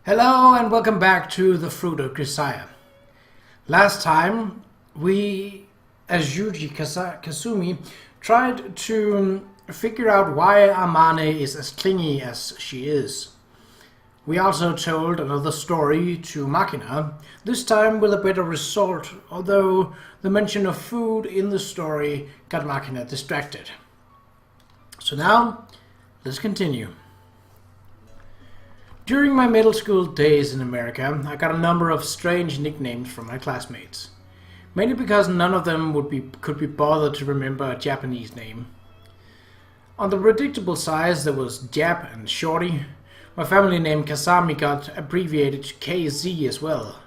Hello and welcome back to the Fruit of Grisaia. Last time we, as Yuuji Kasumi, tried to figure out why Amane is as clingy as she is. We also told another story to Makina, this time with a better result, although the mention of food in the story got Makina distracted. So now, let's continue. During my middle school days in America, I got a number of strange nicknames from my classmates. Mainly because none of them could be bothered to remember a Japanese name. On the predictable side, there was Jap and Shorty. My family name Kasami got abbreviated to KZ as well.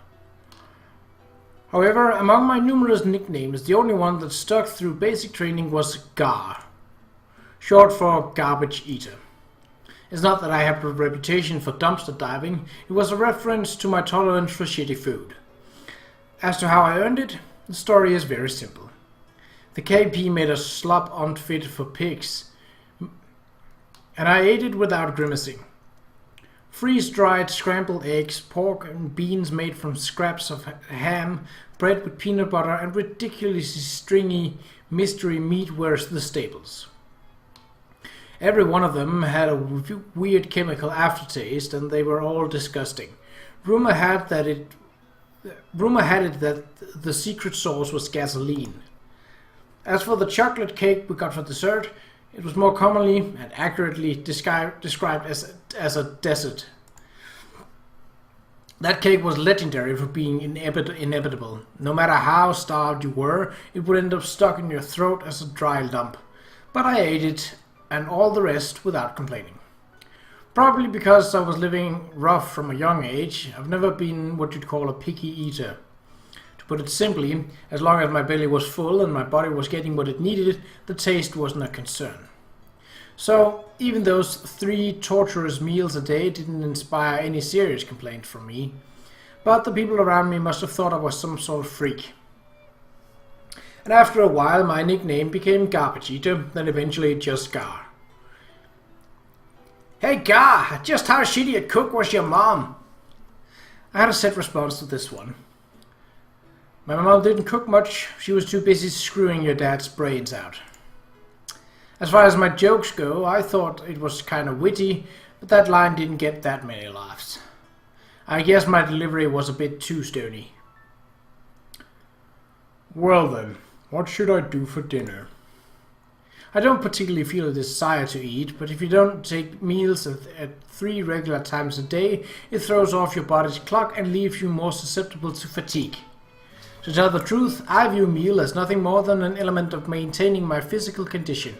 However, among my numerous nicknames, the only one that stuck through basic training was Gar, short for garbage eater. It's not that I have a reputation for dumpster diving, it was a reference to my tolerance for shitty food. As to how I earned it, the story is very simple. The KP made a slop unfit for pigs, and I ate it without grimacing. Freeze-dried scrambled eggs, pork and beans made from scraps of ham, bread with peanut butter, and ridiculously stringy mystery meat were the staples. Every one of them had a weird chemical aftertaste, and they were all disgusting. Rumor had it that the secret sauce was gasoline. As for the chocolate cake we got for dessert, it was more commonly and accurately described as a dessert. That cake was legendary for being inevitable. No matter how starved you were, it would end up stuck in your throat as a dry lump. But I ate it, and all the rest without complaining. Probably because I was living rough from a young age, I've never been what you'd call a picky eater. To put it simply, as long as my belly was full and my body was getting what it needed, the taste wasn't a concern. So, even those 3 torturous meals a day didn't inspire any serious complaint from me, but the people around me must have thought I was some sort of freak. And after a while my nickname became Garbage Eater, then eventually just Gar. Hey Gar, just how shitty a cook was your mom? I had a set response to this one. My mom didn't cook much, she was too busy screwing your dad's brains out. As far as my jokes go, I thought it was kind of witty, but that line didn't get that many laughs. I guess my delivery was a bit too stony. Well then, what should I do for dinner? I don't particularly feel a desire to eat, but if you don't take meals at 3 regular times a day, it throws off your body's clock and leaves you more susceptible to fatigue. To tell the truth, I view meal as nothing more than an element of maintaining my physical condition.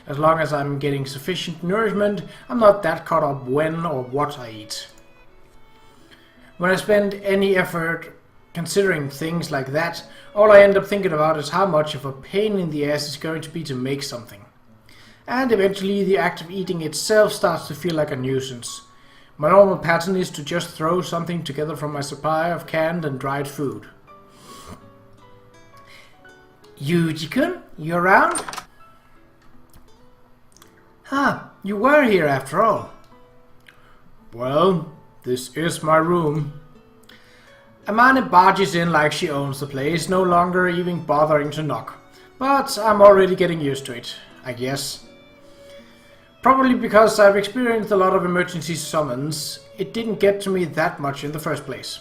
As long as I'm getting sufficient nourishment, I'm not that caught up when or what I eat. When I spend any effort considering things like that, all I end up thinking about is how much of a pain in the ass it's going to be to make something. And eventually the act of eating itself starts to feel like a nuisance. My normal pattern is to just throw something together from my supply of canned and dried food. Yuuji-kun, you around? You were here after all. Well, this is my room. Amane barges in like she owns the place, no longer even bothering to knock. But I'm already getting used to it, I guess. Probably because I've experienced a lot of emergency summons, it didn't get to me that much in the first place.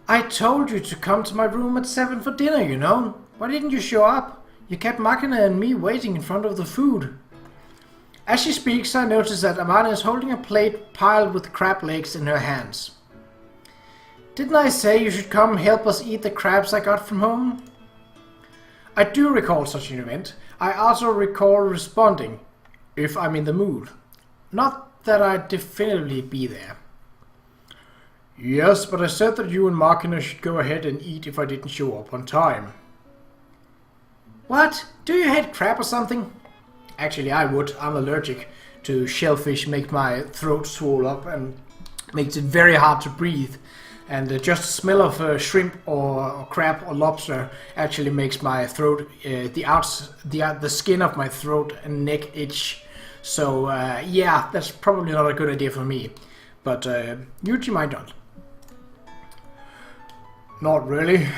I told you to come to my room at 7 for dinner, you know. Why didn't you show up? You kept Makina and me waiting in front of the food. As she speaks, I notice that Amane is holding a plate piled with crab legs in her hands. Didn't I say you should come help us eat the crabs I got from home? I do recall such an event. I also recall responding, if I'm in the mood. Not that I'd definitively be there. Yes, but I said that you and Makina should go ahead and eat if I didn't show up on time. What? Do you hate crab or something? Actually, I would. I'm allergic to shellfish, make my throat swell up and makes it very hard to breathe. And just the smell of shrimp or crab or lobster actually makes my throat, the skin of my throat and neck itch. So, yeah, that's probably not a good idea for me. But Yuuji might not. Not really.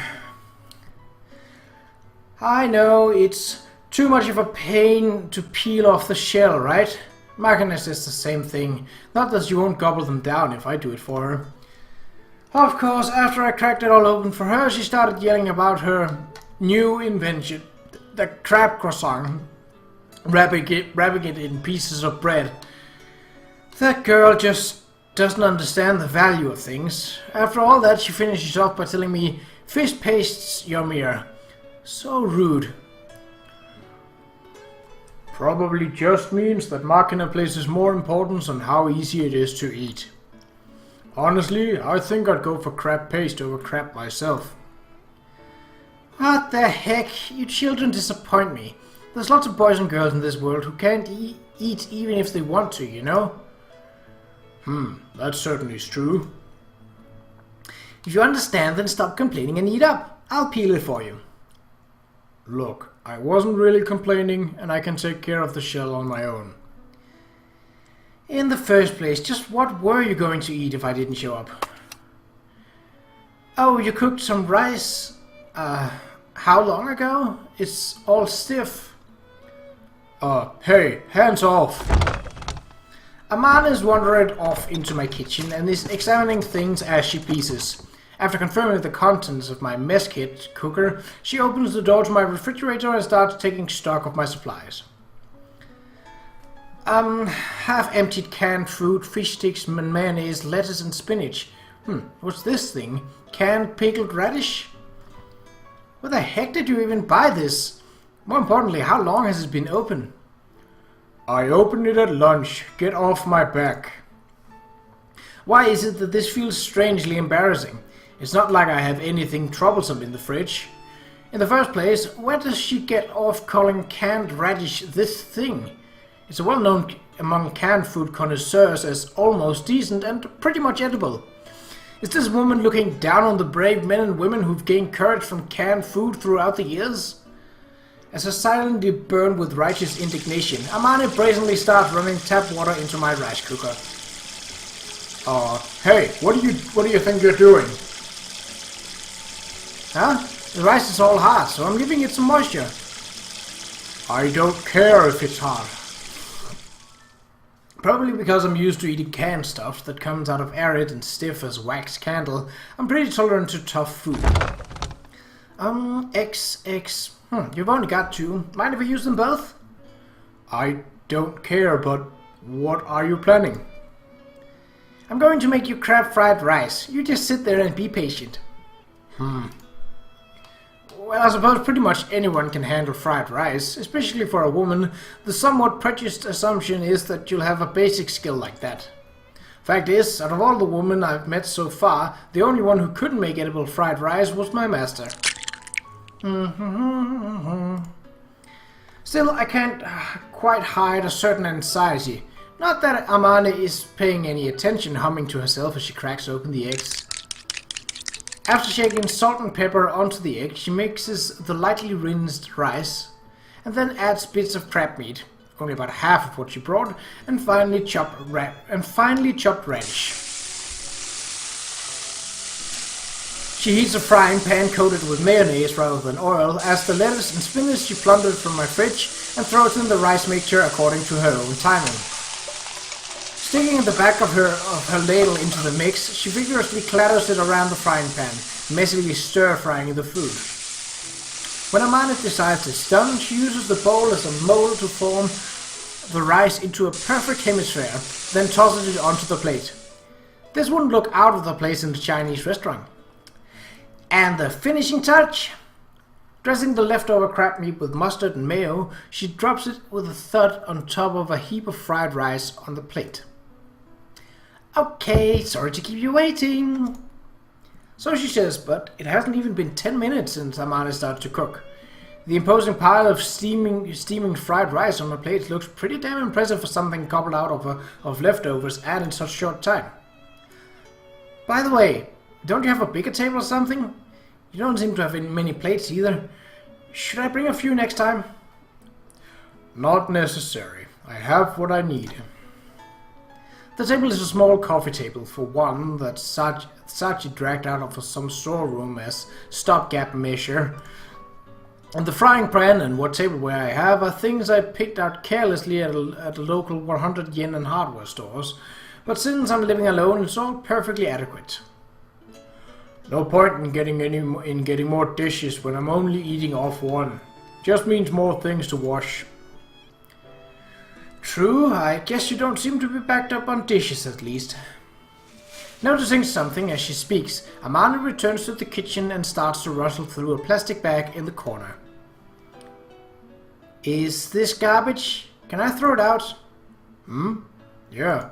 I know, it's too much of a pain to peel off the shell, right? Makane says the same thing. Not that she won't gobble them down if I do it for her. Of course, after I cracked it all open for her, she started yelling about her new invention, the crab croissant, wrapping it in pieces of bread. That girl just doesn't understand the value of things. After all that, she finishes off by telling me, fish paste's yummier. So rude. Probably just means that Makane places more importance on how easy it is to eat. Honestly, I think I'd go for crab paste over crab myself. What the heck? You children disappoint me. There's lots of boys and girls in this world who can't eat even if they want to, you know? That certainly is true. If you understand, then stop complaining and eat up. I'll peel it for you. Look, I wasn't really complaining, and I can take care of the shell on my own. In the first place, just what were you going to eat if I didn't show up? Oh, you cooked some rice? How long ago? It's all stiff. Hey, hands off! Amane has wandered off into my kitchen and is examining things as she pleases. After confirming the contents of my mess kit cooker, she opens the door to my refrigerator and starts taking stock of my supplies. Half-emptied canned fruit, fish sticks, mayonnaise, lettuce and spinach. What's this thing? Canned pickled radish? Where the heck did you even buy this? More importantly, how long has it been open? I opened it at lunch. Get off my back. Why is it that this feels strangely embarrassing? It's not like I have anything troublesome in the fridge. In the first place, where does she get off calling canned radish this thing? It's well known among canned food connoisseurs as almost decent and pretty much edible. Is this woman looking down on the brave men and women who've gained courage from canned food throughout the years? As I silently burn with righteous indignation, Amane brazenly starts running tap water into my rice cooker. Hey, what do you think you're doing? Huh? The rice is all hot, so I'm giving it some moisture. I don't care if it's hot. Probably because I'm used to eating canned stuff that comes out of arid and stiff as wax candle, I'm pretty tolerant to tough food. Eggs. You've only got 2. Mind if I use them both? I don't care, but what are you planning? I'm going to make you crab fried rice. You just sit there and be patient. Well, I suppose pretty much anyone can handle fried rice, especially for a woman. The somewhat prejudiced assumption is that you'll have a basic skill like that. Fact is, out of all the women I've met so far, the only one who couldn't make edible fried rice was my master. Still, I can't quite hide a certain anxiety. Not that Amane is paying any attention, humming to herself as she cracks open the eggs. After shaking salt and pepper onto the egg, she mixes the lightly rinsed rice, and then adds bits of crab meat, only about half of what she brought, and finely chopped radish. She heats a frying pan coated with mayonnaise rather than oil, as the lettuce and spinach she plundered from my fridge, and throws in the rice mixture according to her own timing. Sticking the back of her ladle into the mix, she vigorously clatters it around the frying pan, messily stir-frying the food. When Amane decides it's done, she uses the bowl as a mold to form the rice into a perfect hemisphere, then tosses it onto the plate. This wouldn't look out of the place in a Chinese restaurant. And the finishing touch! Dressing the leftover crab meat with mustard and mayo, she drops it with a thud on top of a heap of fried rice on the plate. Okay, sorry to keep you waiting. So she says, but it hasn't even been 10 minutes since Amane started to cook. The imposing pile of steaming fried rice on my plate looks pretty damn impressive for something cobbled out of leftovers and in such short time. By the way, don't you have a bigger table or something? You don't seem to have many plates either. Should I bring a few next time? Not necessary. I have what I need. The table is a small coffee table, for one, that Sachi dragged out of some storeroom as stopgap measure. And the frying pan and what tableware I have are things I picked out carelessly at a local 100 yen and hardware stores, but since I'm living alone, it's all perfectly adequate. No point in getting more dishes when I'm only eating off one. Just means more things to wash. True, I guess you don't seem to be backed up on dishes at least. Noticing something as she speaks, Amane returns to the kitchen and starts to rustle through a plastic bag in the corner. Is this garbage? Can I throw it out? Yeah.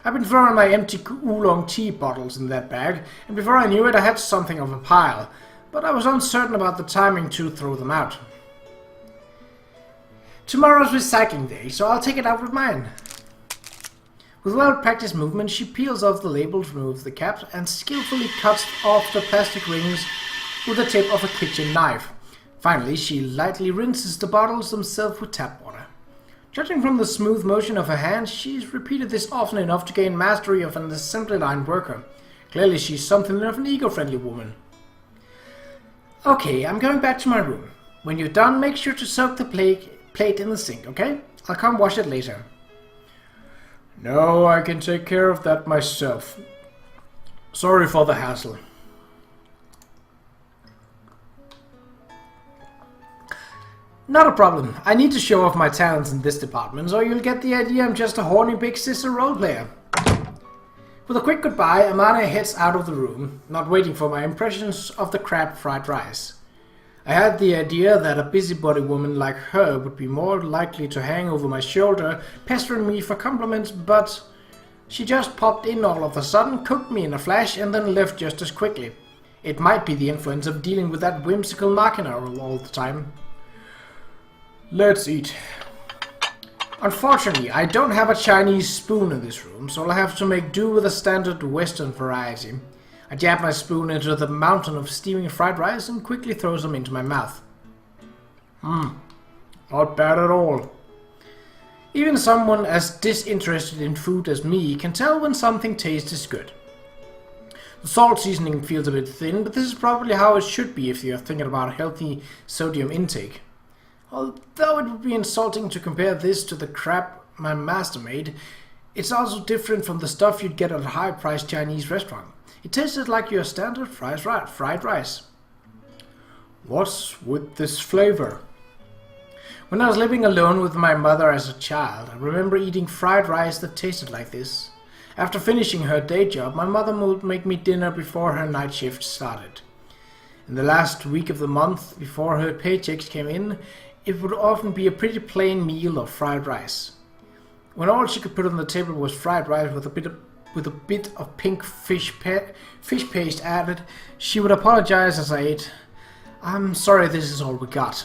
I've been throwing my empty oolong tea bottles in that bag, and before I knew it I had something of a pile, but I was uncertain about the timing to throw them out. Tomorrow's recycling day, so I'll take it out with mine. With well-practiced movement, she peels off the labels, removes the caps, and skillfully cuts off the plastic rings with the tip of a kitchen knife. Finally, she lightly rinses the bottles themselves with tap water. Judging from the smooth motion of her hands, she's repeated this often enough to gain mastery of an assembly line worker. Clearly, she's something of an eco-friendly woman. Okay, I'm going back to my room. When you're done, make sure to soak the plate in the sink, okay? I'll come wash it later. No, I can take care of that myself. Sorry for the hassle. Not a problem. I need to show off my talents in this department, so you'll get the idea I'm just a horny big sister role player. With a quick goodbye, Amane heads out of the room, not waiting for my impressions of the crab fried rice. I had the idea that a busybody woman like her would be more likely to hang over my shoulder, pestering me for compliments, but she just popped in all of a sudden, cooked me in a flash, and then left just as quickly. It might be the influence of dealing with that whimsical machina all the time. Let's eat. Unfortunately, I don't have a Chinese spoon in this room, so I'll have to make do with a standard Western variety. I jab my spoon into the mountain of steaming fried rice and quickly throws them into my mouth. Not bad at all. Even someone as disinterested in food as me can tell when something tastes good. The salt seasoning feels a bit thin, but this is probably how it should be if you're thinking about healthy sodium intake. Although it would be insulting to compare this to the crap my master made, it's also different from the stuff you'd get at a high-priced Chinese restaurant. It tasted like your standard fried rice. What's with this flavor? When I was living alone with my mother as a child, I remember eating fried rice that tasted like this. After finishing her day job, my mother would make me dinner before her night shift started. In the last week of the month, before her paychecks came in, it would often be a pretty plain meal of fried rice. When all she could put on the table was fried rice with a bit of pink fish paste added, she would apologize as I ate. I'm sorry, this is all we got.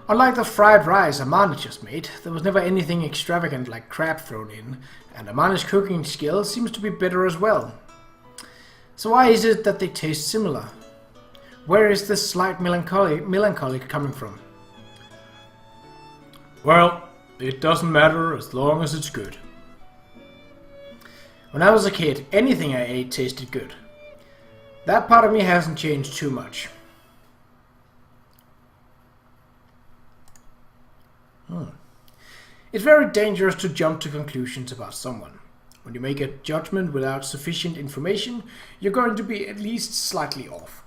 Unlike the fried rice Amane just made, there was never anything extravagant like crab thrown in, and Amane's cooking skill seems to be better as well. So why is it that they taste similar? Where is this slight melancholy coming from? Well, it doesn't matter as long as it's good. When I was a kid, anything I ate tasted good. That part of me hasn't changed too much. It's very dangerous to jump to conclusions about someone. When you make a judgment without sufficient information, you're going to be at least slightly off.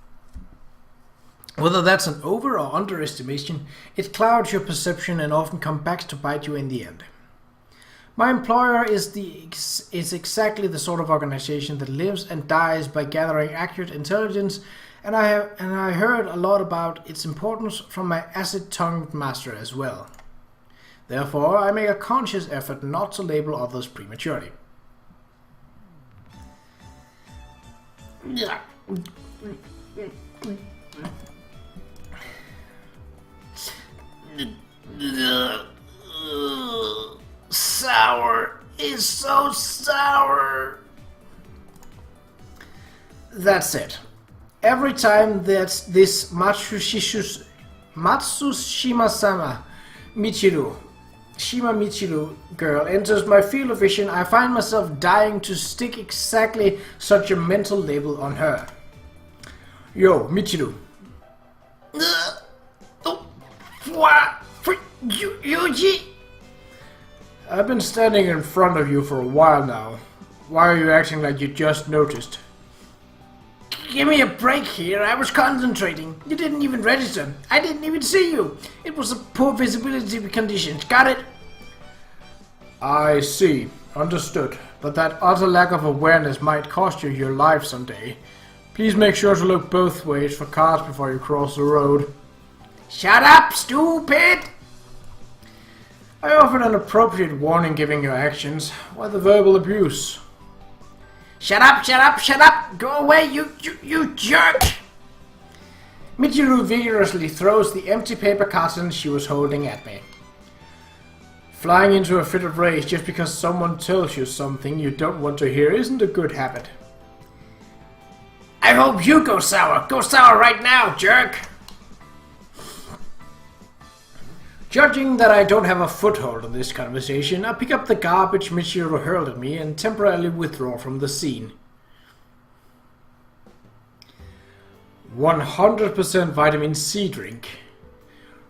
Whether that's an over or underestimation, it clouds your perception and often comes back to bite you in the end. My employer is exactly the sort of organization that lives and dies by gathering accurate intelligence, and I heard a lot about its importance from my acid-tongued master as well. Therefore, I make a conscious effort not to label others prematurely. Sour is so sour. That's it. Every time that this Matsushima Michiru Shima Michiru girl enters my field of vision, I find myself dying to stick exactly such a mental label on her. Yo, Michiru. What? Yuuji? I've been standing in front of you for a while now. Why are you acting like you just noticed? Give me a break here, I was concentrating. You didn't even register. I didn't even see you. It was a poor visibility conditions, got it? I see. Understood. But that utter lack of awareness might cost you your life someday. Please make sure to look both ways for cars before you cross the road. Shut up, stupid! I offered an appropriate warning given your actions. Why the verbal abuse? Shut up, shut up, shut up! Go away, you jerk! Michiru vigorously throws the empty paper carton she was holding at me. Flying into a fit of rage just because someone tells you something you don't want to hear isn't a good habit. I hope you go sour. Go sour right now, jerk! Judging that I don't have a foothold in this conversation, I pick up the garbage Michiru hurled at me and temporarily withdraw from the scene. 100% vitamin C drink.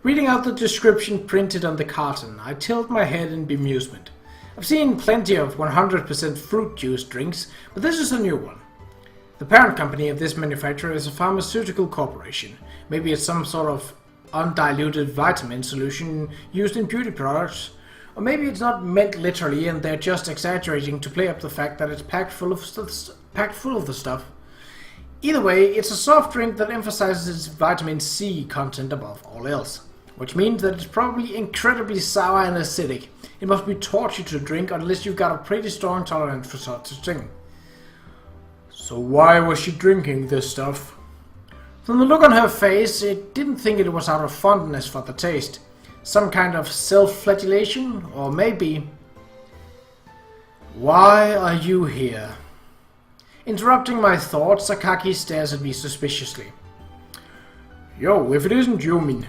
Reading out the description printed on the carton, I tilt my head in bemusement. I've seen plenty of 100% fruit juice drinks, but this is a new one. The parent company of this manufacturer is a pharmaceutical corporation. Maybe it's some sort of undiluted vitamin solution used in beauty products, or maybe it's not meant literally and they're just exaggerating to play up the fact that it's packed full of the stuff. Either way, it's a soft drink that emphasizes its vitamin C content above all else, which means that it's probably incredibly sour and acidic. It must be torture to drink unless you've got a pretty strong tolerance for such a thing. So why was she drinking this stuff? From the look on her face, it didn't think it was out of fondness for the taste. Some kind of self-flagellation, or maybe... Why are you here? Interrupting my thoughts, Sakaki stares at me suspiciously. Yo, if it isn't Yumin.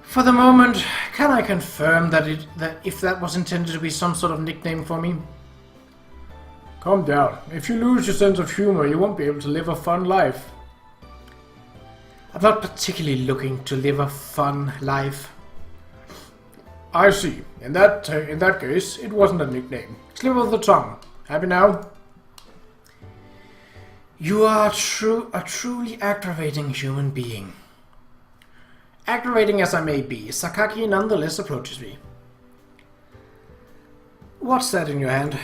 For the moment, can I confirm that if that was intended to be some sort of nickname for me? Calm down. If you lose your sense of humor, you won't be able to live a fun life. I'm not particularly looking to live a fun life. I see. In that case, it wasn't a nickname. Slip of the tongue. Happy now? You are a truly aggravating human being. Aggravating as I may be, Sakaki nonetheless approaches me. What's that in your hand?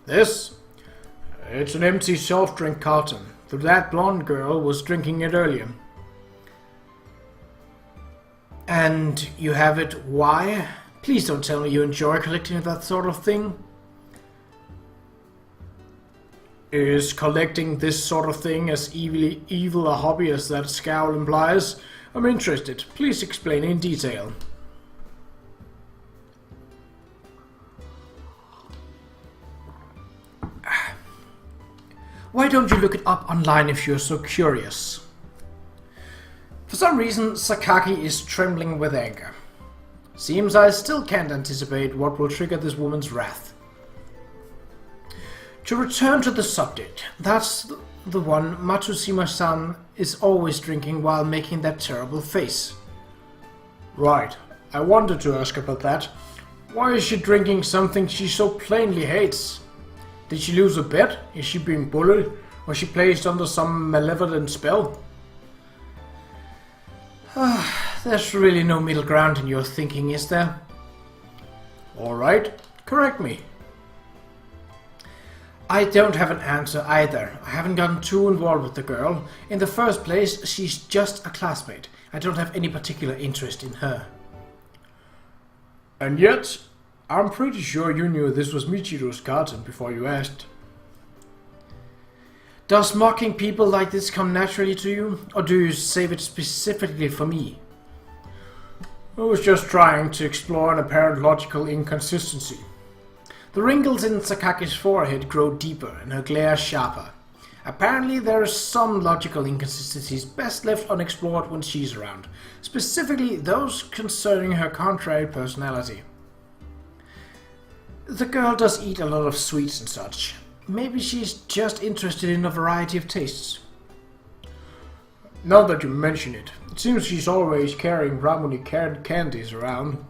This? It's an empty soft drink carton. That blonde girl was drinking it earlier. And you have it why? Please don't tell me you enjoy collecting that sort of thing. Is collecting this sort of thing as evil a hobby as that scowl implies? I'm interested. Please explain in detail. Why don't you look it up online if you're so curious? For some reason, Sakaki is trembling with anger. Seems I still can't anticipate what will trigger this woman's wrath. To return to the subject, that's the one Matsushima-san is always drinking while making that terrible face. Right, I wanted to ask about that. Why is she drinking something she so plainly hates? Did she lose a bet? Is she being bullied? Was she placed under some malevolent spell? There's really no middle ground in your thinking, is there? Alright, correct me. I don't have an answer either. I haven't gotten too involved with the girl. In the first place, she's just a classmate. I don't have any particular interest in her. And yet, I'm pretty sure you knew this was Michiru's carton before you asked. Does mocking people like this come naturally to you, or do you save it specifically for me? I was just trying to explore an apparent logical inconsistency. The wrinkles in Sakaki's forehead grow deeper and her glare sharper. Apparently there are some logical inconsistencies best left unexplored when she's around, specifically those concerning her contrary personality. The girl does eat a lot of sweets and such. Maybe she's just interested in a variety of tastes. Now that you mention it, it seems she's always carrying Ramuni candies around.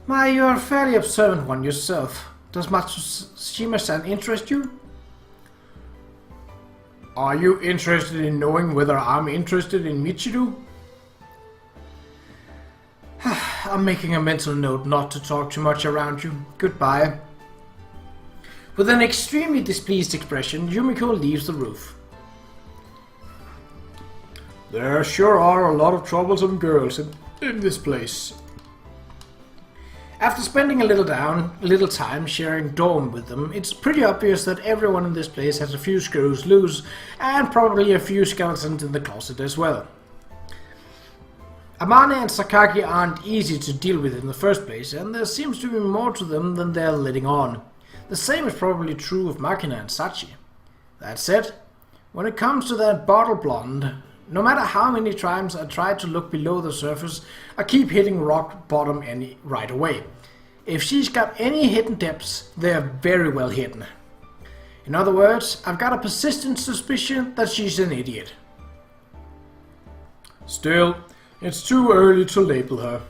My, you're a fairly observant one yourself. Does Matsushima-san interest you? Are you interested in knowing whether I'm interested in Michiru? I'm making a mental note not to talk too much around you. Goodbye. With an extremely displeased expression, Yumiko leaves the roof. There sure are a lot of troublesome girls in this place. After spending a little time sharing dorm with them, it's pretty obvious that everyone in this place has a few screws loose and probably a few skeletons in the closet as well. Amane and Sakaki aren't easy to deal with in the first place, and there seems to be more to them than they're letting on. The same is probably true of Makina and Sachi. That said, when it comes to that bottle blonde, no matter how many times I try to look below the surface, I keep hitting rock bottom right away. If she's got any hidden depths, they're very well hidden. In other words, I've got a persistent suspicion that she's an idiot. Still, it's too early to label her.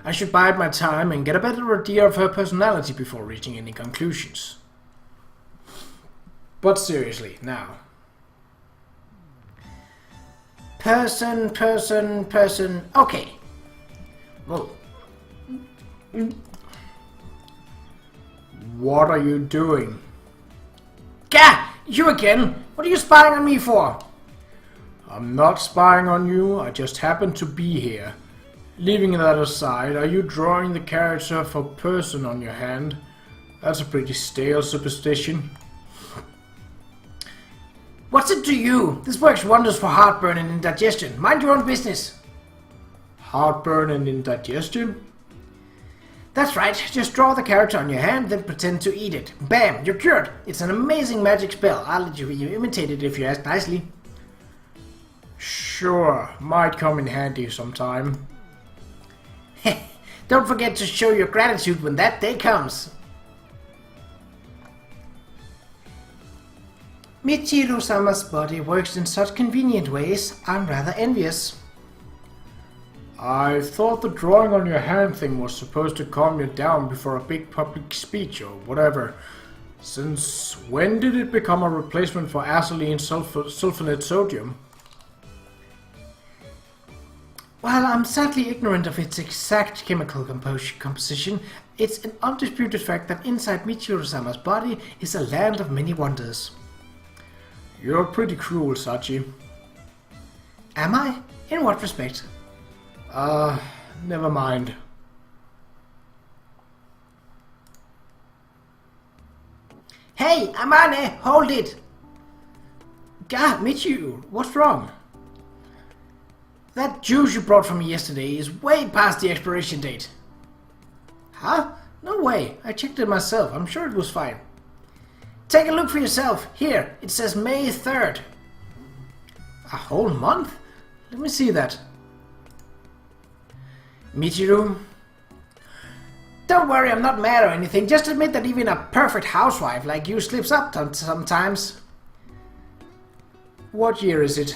I should bide my time and get a better idea of her personality before reaching any conclusions. But seriously, now. Person. Okay. Whoa. What are you doing? Gah! You again! What are you spying on me for? I'm not spying on you, I just happen to be here. Leaving that aside, are you drawing the character for person on your hand? That's a pretty stale superstition. What's it to you? This works wonders for heartburn and indigestion. Mind your own business. Heartburn and indigestion? That's right. Just draw the character on your hand, then pretend to eat it. Bam! You're cured. It's an amazing magic spell. I'll let you imitate it if you ask nicely. Sure. Might come in handy sometime. Don't forget to show your gratitude when that day comes. Michiru-sama's body works in such convenient ways, I'm rather envious. I thought the drawing on your hand thing was supposed to calm you down before a big public speech or whatever. Since when did it become a replacement for acetylene sulfonate sodium? While I'm sadly ignorant of its exact chemical composition, it's an undisputed fact that inside Michiru-sama's body is a land of many wonders. You're pretty cruel, Sachi. Am I? In what respect? Never mind. Hey, Amane, hold it! God, Michiru, what's wrong? That juice you brought for me yesterday is way past the expiration date. Huh? No way. I checked it myself. I'm sure it was fine. Take a look for yourself. Here, it says May 3rd. A whole month? Let me see that. Michiru? Don't worry, I'm not mad or anything. Just admit that even a perfect housewife like you slips up sometimes. What year is it?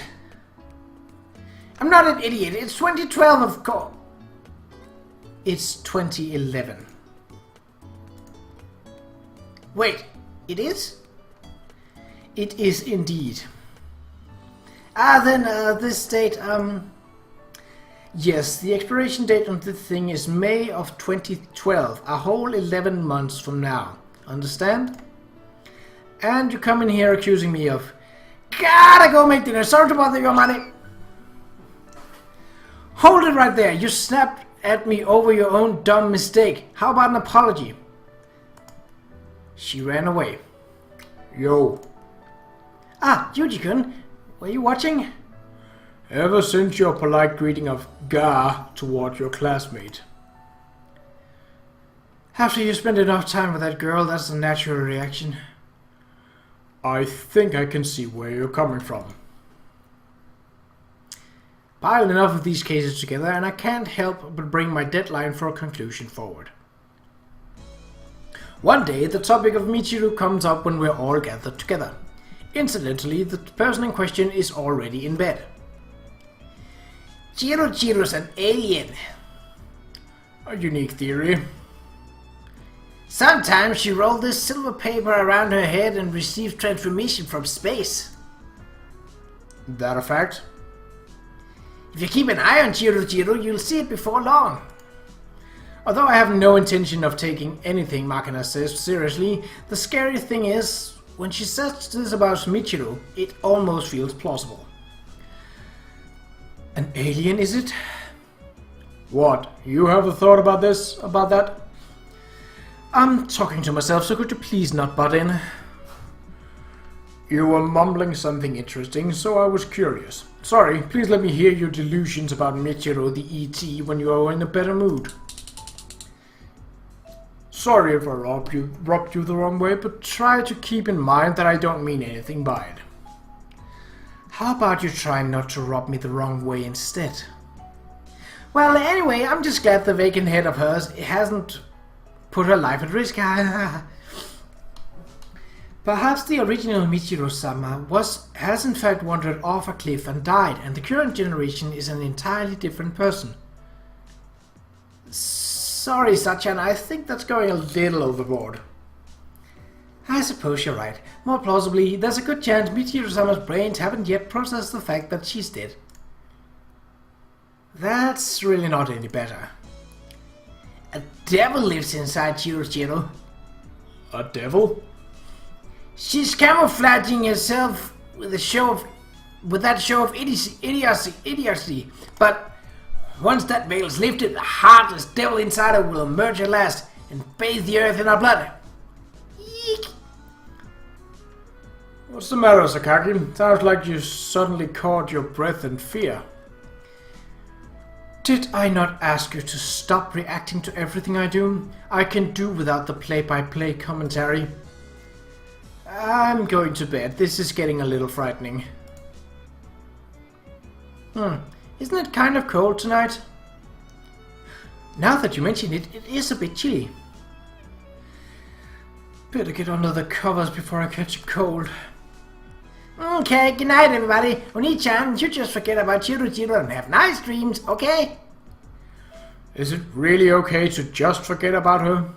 I'm not an idiot. It's 2012, of course. It's 2011. Wait, it is? It is indeed. Then this date, yes, the expiration date on this thing is May of 2012, a whole 11 months from now. Understand? And you come in here accusing me of, gotta go make dinner, sorry to bother your money. Hold it right there, you snapped at me over your own dumb mistake. How about an apology? She ran away. Yo. Ah, Yuuji-kun, were you watching? Ever since your polite greeting of ga toward your classmate. After you spend enough time with that girl, that's a natural reaction. I think I can see where you're coming from. Pile enough of these cases together and I can't help but bring my deadline for a conclusion forward. One day the topic of Michiru comes up when we're all gathered together. Incidentally, the person in question is already in bed. Qa'Rajh's an alien. A unique theory. Sometimes she rolled this silver paper around her head and received transformation from space. That a fact? If you keep an eye on Qa'Rajh, you'll see it before long. Although I have no intention of taking anything Makina says seriously, the scary thing is, when she says this about Michiru, it almost feels plausible. An alien, is it? What? You have a thought about this? About that? I'm talking to myself, so could you please not butt in? You were mumbling something interesting, so I was curious. Sorry, please let me hear your delusions about Michiru the E.T. when you are in a better mood. Sorry if I rubbed you the wrong way, but try to keep in mind that I don't mean anything by it. How about you try not to rub me the wrong way instead? Well, anyway, I'm just glad the vacant head of hers hasn't put her life at risk. Perhaps the original Michiru-sama has in fact wandered off a cliff and died, and the current generation is an entirely different person. Sorry, Sachan, I think that's going a little overboard. I suppose you're right. More plausibly, there's a good chance Michiru-sama's brains haven't yet processed the fact that she's dead. That's really not any better. A devil lives inside Qa'Rajh. A devil? She's camouflaging herself with that show of idiocy, but once that veil is lifted, the heartless devil inside her will emerge at last and bathe the earth in our blood. Eek! What's the matter, Sakaki? Sounds like you suddenly caught your breath in fear. Did I not ask you to stop reacting to everything I do? I can do without the play-by-play commentary. I'm going to bed. This is getting a little frightening. Isn't it kind of cold tonight? Now that you mention it, it is a bit chilly. Better get under the covers before I catch a cold. Okay, good night everybody. Oni-chan, you just forget about Qa'Rajh and have nice dreams, okay? Is it really okay to just forget about her?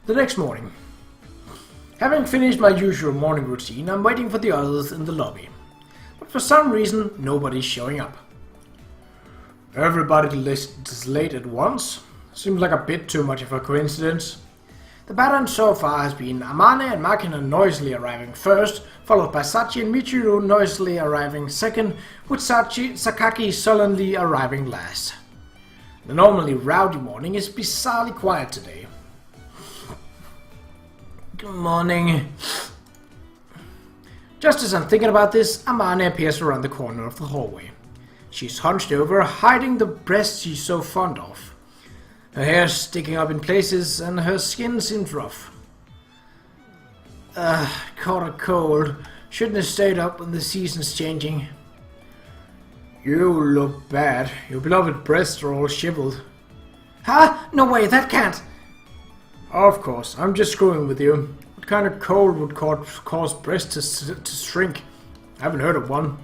The next morning. Having finished my usual morning routine, I'm waiting for the others in the lobby. But for some reason, nobody's showing up. Everybody is late at once. Seems like a bit too much of a coincidence. The pattern so far has been Amane and Makina noisily arriving first, followed by Sachi and Michiru noisily arriving second, with Sakaki sullenly arriving last. The normally rowdy morning is bizarrely quiet today. Good morning. Just as I'm thinking about this, Amane appears around the corner of the hallway. She's hunched over, hiding the breast she's so fond of. Her hair's sticking up in places, and her skin seems rough. Caught a cold. Shouldn't have stayed up when the season's changing. You look bad. Your beloved breasts are all shriveled. Huh? No way, that can't. Of course, I'm just screwing with you. What kind of cold would cause breasts to shrink? I haven't heard of one.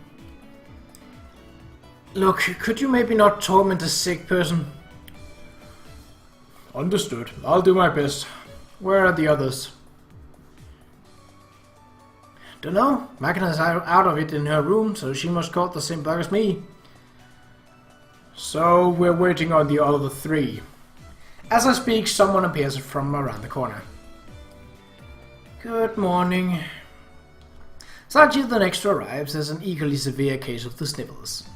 Look, could you maybe not torment a sick person? Understood. I'll do my best. Where are the others? Dunno. Makina's out of it in her room, so she must caught the same bug as me. So we're waiting on the other three. As I speak, someone appears from around the corner. Good morning. Sachi, the next to arrive, has an equally severe case of the sniffles.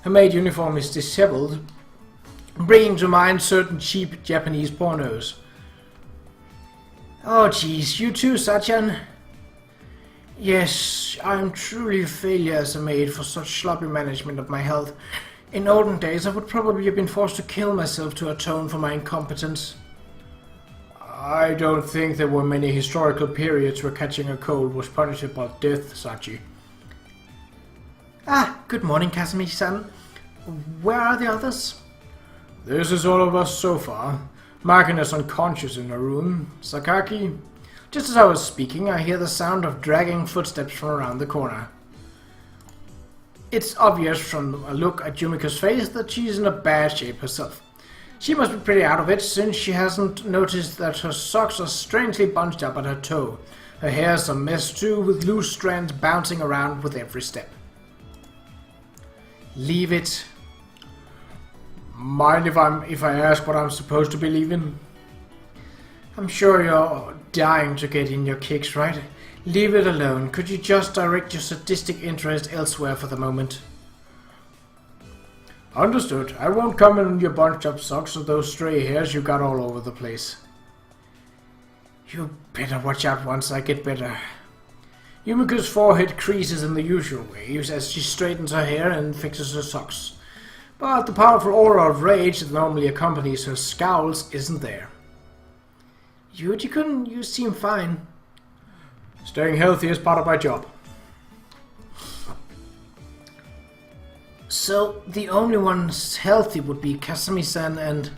Her maid uniform is disheveled, bringing to mind certain cheap Japanese pornos. Oh jeez, you too, Sachan? Yes, I'm truly a failure as a maid for such sloppy management of my health. In olden days, I would probably have been forced to kill myself to atone for my incompetence. I don't think there were many historical periods where catching a cold was punishable by death, Sachi. Ah, good morning, Kasumi-san. Where are the others? This is all of us so far. Marking us unconscious in a room. Sakaki. Just as I was speaking, I hear the sound of dragging footsteps from around the corner. It's obvious from a look at Yumiko's face that she's in a bad shape herself. She must be pretty out of it, since she hasn't noticed that her socks are strangely bunched up at her toe. Her hair's a mess too, with loose strands bouncing around with every step. Leave it. Mind if I ask what I'm supposed to believe in? I'm sure you're dying to get in your kicks, right? Leave it alone. Could you just direct your sadistic interest elsewhere for the moment? Understood. I won't come in your bunched up socks or those stray hairs you got all over the place. You better watch out once I get better. Yumiko's forehead creases in the usual way as she straightens her hair and fixes her socks. But the powerful aura of rage that normally accompanies her scowls isn't there. Yuuji-kun, you seem fine. Staying healthy is part of my job. So, the only ones healthy would be Kasumi-san and...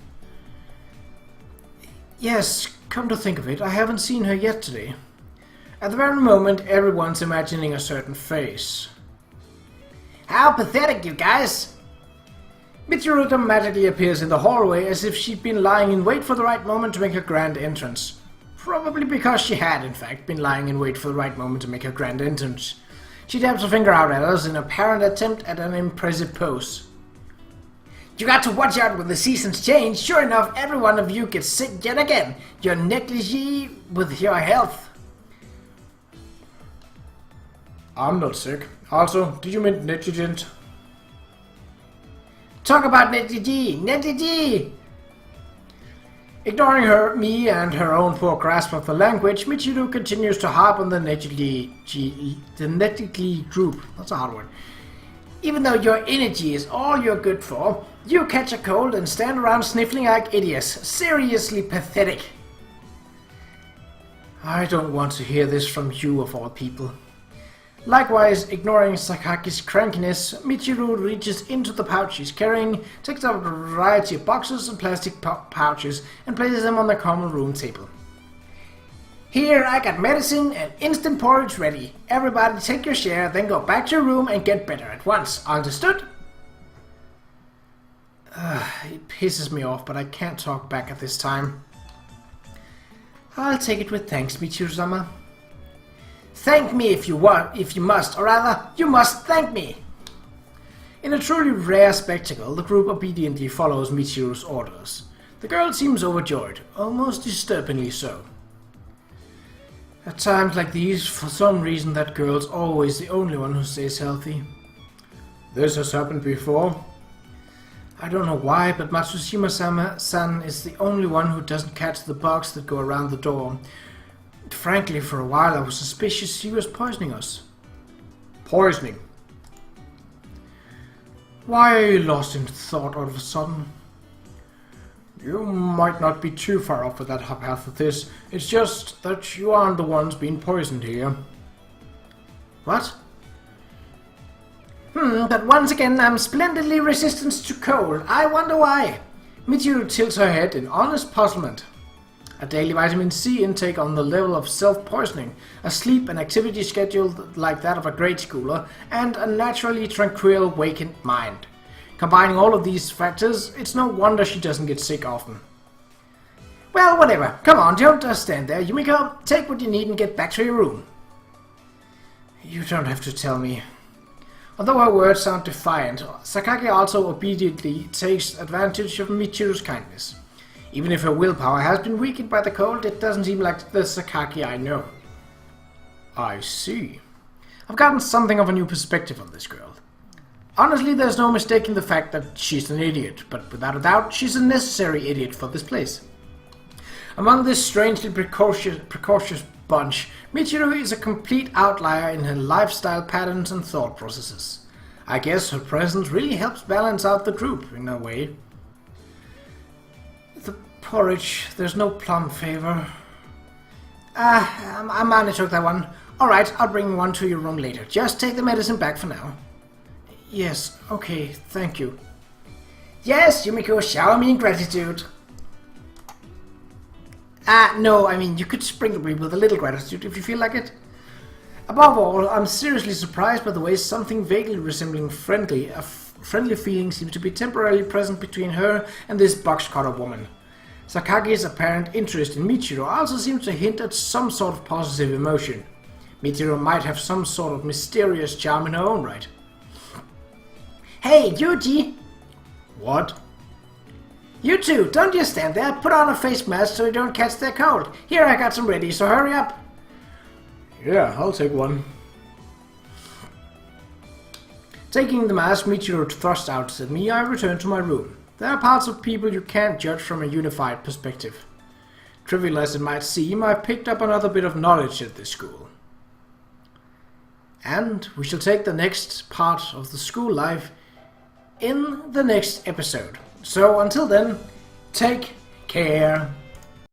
Yes, come to think of it, I haven't seen her yet today. At the very moment, everyone's imagining a certain face. How pathetic, you guys! Michiru dramatically appears in the hallway as if she'd been lying in wait for the right moment to make her grand entrance. Probably because she had, in fact, been lying in wait for the right moment to make her grand entrance. She dabs her finger out at us in an apparent attempt at an impressive pose. You got to watch out when the seasons change. Sure enough, every one of you gets sick yet again. You're negligee with your health. I'm not sick. Also, did you mean negligent? Talk about negligee! Negligee! Ignoring me and her own poor grasp of the language, Michiru continues to harp on the negligee group. That's a hard word. Even though your energy is all you're good for, you catch a cold and stand around sniffling like idiots. Seriously pathetic. I don't want to hear this from you of all people. Likewise, ignoring Sakaki's crankiness, Michiru reaches into the pouch she's carrying, takes out a variety of boxes and plastic pouches, and places them on the common room table. Here, I got medicine and instant porridge ready. Everybody take your share, then go back to your room and get better at once. Understood? It pisses me off, but I can't talk back at this time. I'll take it with thanks, Michiru-sama. Thank me if you must, or rather, you must thank me. In a truly rare spectacle, the group obediently follows Michiru's orders. The girl seems overjoyed, almost disturbingly so. At times like these, for some reason that girl's always the only one who stays healthy. This has happened before. I don't know why, but Matsushima-san is the only one who doesn't catch the bugs that go around the door. Frankly, for a while I was suspicious she was poisoning us. Poisoning? Why are you lost in thought all of a sudden? You might not be too far off with that hypothesis. It's just that you aren't the ones being poisoned here. What? But once again I'm splendidly resistant to cold. I wonder why. Michiru tilts her head in honest puzzlement. A daily vitamin C intake on the level of self-poisoning, a sleep and activity schedule like that of a grade schooler, and a naturally tranquil, vacant mind. Combining all of these factors, it's no wonder she doesn't get sick often. Well, whatever. Come on, don't just stand there. Yumiko, take what you need and get back to your room. You don't have to tell me. Although her words sound defiant, Sakaki also obediently takes advantage of Michiru's kindness. Even if her willpower has been weakened by the cold, it doesn't seem like the Sakaki I know. I see. I've gotten something of a new perspective on this girl. Honestly, there's no mistaking the fact that she's an idiot, but without a doubt, she's a necessary idiot for this place. Among this strangely precocious bunch, Michiru is a complete outlier in her lifestyle patterns and thought processes. I guess her presence really helps balance out the group in a way. The porridge, there's no plum flavor. Amane took that one. Alright, I'll bring one to your room later. Just take the medicine back for now. Yes, okay, thank you. Yes, Yumiko, shower me in gratitude. No, I mean, you could sprinkle me with a little gratitude if you feel like it. Above all, I'm seriously surprised by the way something vaguely resembling a friendly feeling seems to be temporarily present between her and this box-cutter woman. Sakage's apparent interest in Michiru also seems to hint at some sort of positive emotion. Michiru might have some sort of mysterious charm in her own right. Hey, Yuuji! What? You two, don't just stand there. Put on a face mask so you don't catch their cold. Here, I got some ready, so hurry up. Yeah, I'll take one. Taking the mask Michiru thrust out at me, I return to my room. There are parts of people you can't judge from a unified perspective. Trivial as it might seem, I've picked up another bit of knowledge at this school. And we shall take the next part of the school life in the next episode. So until then, take care.